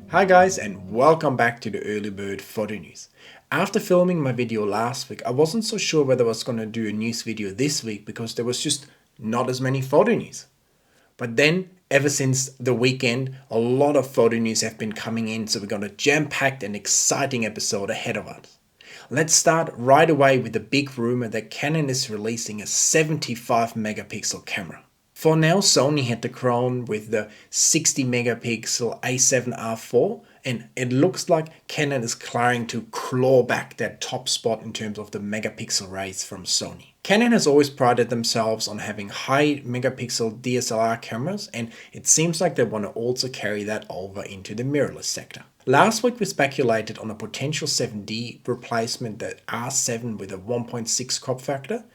Hi guys, and welcome back to the Early Bird Photo News. After filming my video last week, I wasn't so sure whether I was going to do a news video this week because there was just not as many photo news. But then, ever since the weekend, a lot of photo news have been coming in, so we've got a jam-packed and exciting episode ahead of us. Let's start right away with the big rumor that Canon is releasing a 75 megapixel camera. For now, Sony had the crown with the 60 megapixel A7R4, and it looks like Canon is trying to claw back that top spot in terms of the megapixel race from Sony. Canon has always prided themselves on having high megapixel DSLR cameras, and it seems like they want to also carry that over into the mirrorless sector. Last week we speculated on a potential 7D replacement, the R7 with a 1.6 crop factor.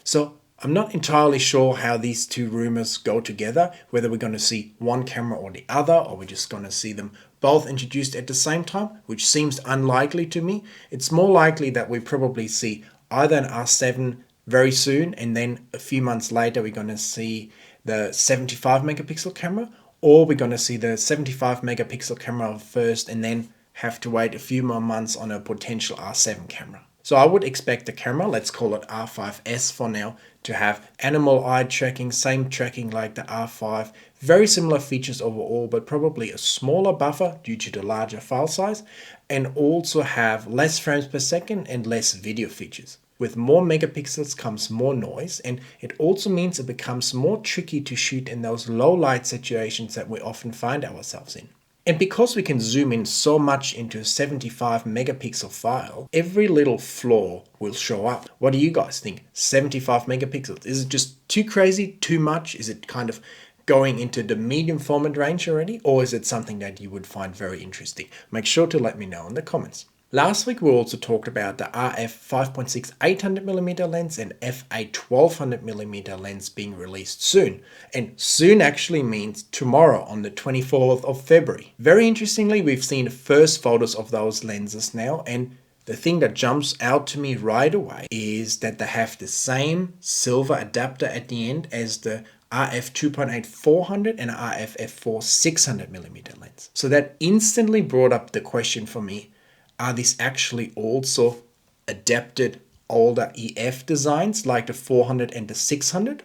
So I'm not entirely sure how these two rumors go together, whether we're going to see one camera or the other, or we're just going to see them both introduced at the same time, which seems unlikely to me. It's more likely that we probably see either an R7 very soon, and then a few months later we're going to see the 75 megapixel camera, or we're going to see the 75 megapixel camera first and then have to wait a few more months on a potential R7 camera. So I would expect the camera, let's call it R5S for now, to have animal eye tracking, same tracking like the R5, very similar features overall, but probably a smaller buffer due to the larger file size, and also have less frames per second and less video features. With more megapixels comes more noise, and it also means it becomes more tricky to shoot in those low light situations that we often find ourselves in. And because we can zoom in so much into a 75 megapixel file, every little flaw will show up. What do you guys think? 75 megapixels, is it just too crazy, too much? Is it kind of going into the medium format range already? Or is it something that you would find very interesting? Make sure to let me know in the comments. Last week we also talked about the RF 5.6 800mm lens and f8 1200mm lens being released soon. And soon actually means tomorrow on the 24th of February. Very interestingly, we've seen the first photos of those lenses now, and the thing that jumps out to me right away is that they have the same silver adapter at the end as the RF 2.8 400 and RF f4 600mm lens. So that instantly brought up the question for me, are these actually also adapted older EF designs like the 400 and the 600?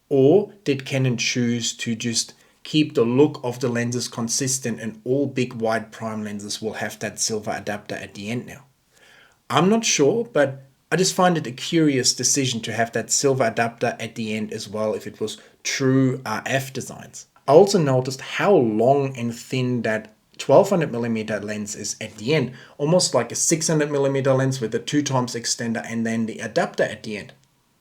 Or did Canon choose to just keep the look of the lenses consistent and all big wide prime lenses will have that silver adapter at the end now? I'm not sure, but I just find it a curious decision to have that silver adapter at the end as well if it was true RF designs. I also noticed how long and thin that 1200mm lens is at the end, almost like a 600mm lens with a 2x extender and then the adapter at the end.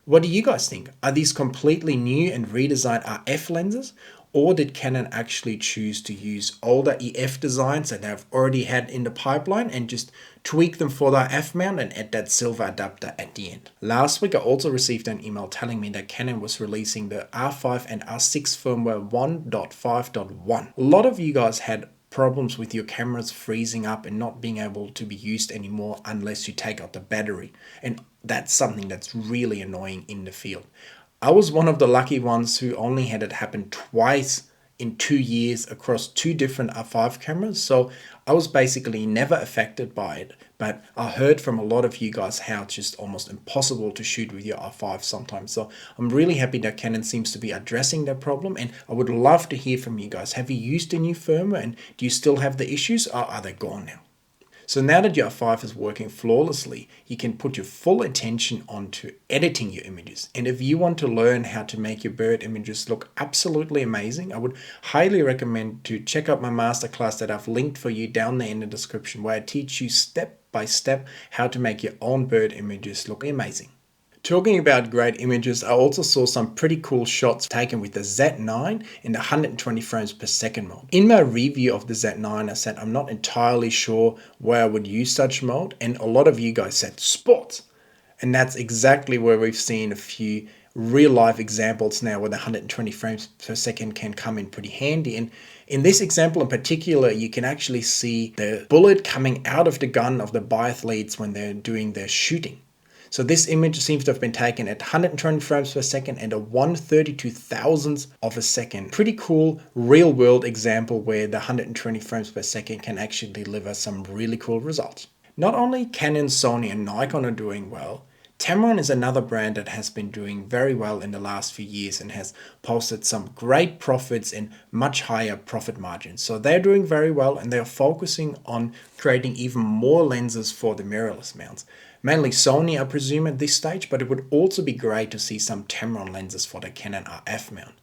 What do you guys think? Are these completely new and redesigned RF lenses? Or did Canon actually choose to use older EF designs that they've already had in the pipeline and just tweak them for their F mount and add that silver adapter at the end? Last week I also received an email telling me that Canon was releasing the R5 and R6 firmware 1.5.1. A lot of you guys had problems with your cameras freezing up and not being able to be used anymore unless you take out the battery. And that's something that's really annoying in the field. I was one of the lucky ones who only had it happen twice in 2 years across two different R5 cameras, so I was basically never affected by it. But I heard from a lot of you guys how it's just almost impossible to shoot with your R5 sometimes. So I'm really happy that Canon seems to be addressing that problem, and I would love to hear from you guys. Have you used the new firmware and do you still have the issues, or are they gone now? So now that your R5 is working flawlessly, you can put your full attention onto editing your images. And if you want to learn how to make your bird images look absolutely amazing, I would highly recommend to check out my masterclass that I've linked for you down there in the description, where I teach you step by step how to make your own bird images look amazing. Talking about great images, I also saw some pretty cool shots taken with the Z9 in the 120 frames per second mode. In my review of the Z9, I said I'm not entirely sure where I would use such mode, and a lot of you guys said sports. And that's exactly where we've seen a few real life examples now where the 120 frames per second can come in pretty handy. And in this example in particular, you can actually see the bullet coming out of the gun of the biathletes when they're doing their shooting. So this image seems to have been taken at 120 frames per second and a 1/32,000th of a second. Pretty cool real world example where the 120 frames per second can actually deliver some really cool results. Not only Canon, Sony and Nikon are doing well, Tamron is another brand that has been doing very well in the last few years and has posted some great profits and much higher profit margins. So they're doing very well and they're focusing on creating even more lenses for the mirrorless mounts. Mainly Sony, I presume, at this stage, but it would also be great to see some Tamron lenses for the Canon RF mount.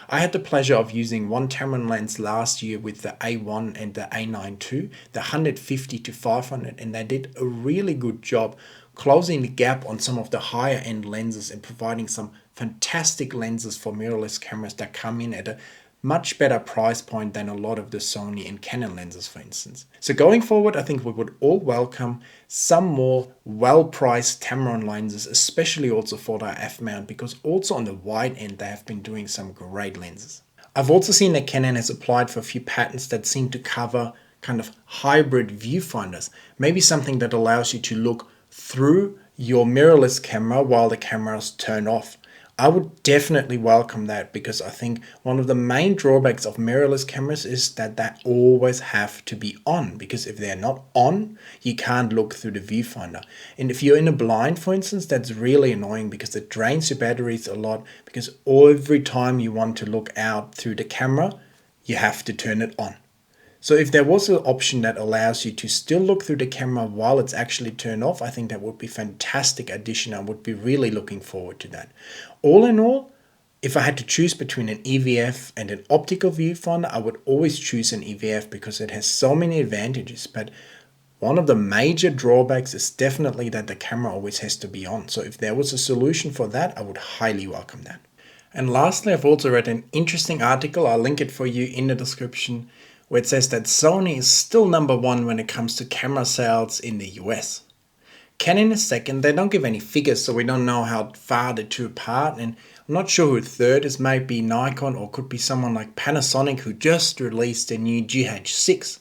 I had the pleasure of using one Tamron lens last year with the A1 and the A9 II, the 150 to 500, and they did a really good job closing the gap on some of the higher end lenses and providing some fantastic lenses for mirrorless cameras that come in at a much better price point than a lot of the Sony and Canon lenses, for instance. So going forward, I think we would all welcome some more well-priced Tamron lenses, especially also for the F mount, because also on the wide end they have been doing some great lenses. I've also seen that Canon has applied for a few patents that seem to cover kind of hybrid viewfinders, maybe something that allows you to look through your mirrorless camera while the camera is turned off. I would definitely welcome that because I think one of the main drawbacks of mirrorless cameras is that they always have to be on, because if they're not on, you can't look through the viewfinder. And if you're in a blind, for instance, that's really annoying because it drains your batteries a lot, because every time you want to look out through the camera, you have to turn it on. So if there was an option that allows you to still look through the camera while it's actually turned off, I think that would be a fantastic addition. I would be really looking forward to that. All in all, if I had to choose between an EVF and an optical viewfinder, I would always choose an EVF because it has so many advantages. But one of the major drawbacks is definitely that the camera always has to be on. So if there was a solution for that, I would highly welcome that. And lastly, I've also read an interesting article, I'll link it for you in the description, where it says that Sony is still number one when it comes to camera sales in the US. Canon is second. They don't give any figures, so we don't know how far the two apart, and I'm not sure who third is. Maybe Nikon, or could be someone like Panasonic who just released a new GH6.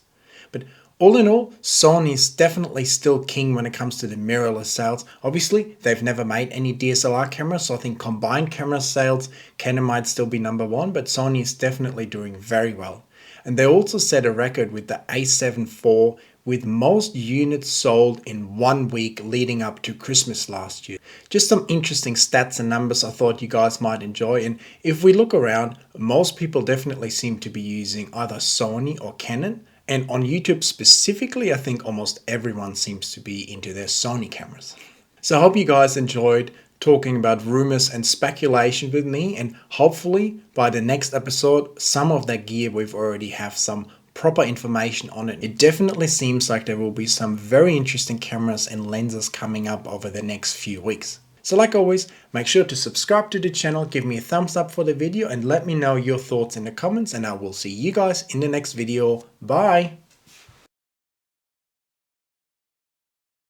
But all in all, Sony is definitely still king when it comes to the mirrorless sales. Obviously, they've never made any DSLR cameras, so I think combined camera sales, Canon might still be number one, but Sony is definitely doing very well. And they also set a record with the A7 IV, with most units sold in 1 week leading up to Christmas last year. Just some interesting stats and numbers I thought you guys might enjoy. And if we look around, most people definitely seem to be using either Sony or Canon. And on YouTube specifically, I think almost everyone seems to be into their Sony cameras. So I hope you guys enjoyed talking about rumors and speculation with me, and hopefully by the next episode some of that gear we've already have some proper information on it. It definitely seems like there will be some very interesting cameras and lenses coming up over the next few weeks. So like always, make sure to subscribe to the channel, give me a thumbs up for the video and let me know your thoughts in the comments, and I will see you guys in the next video. Bye!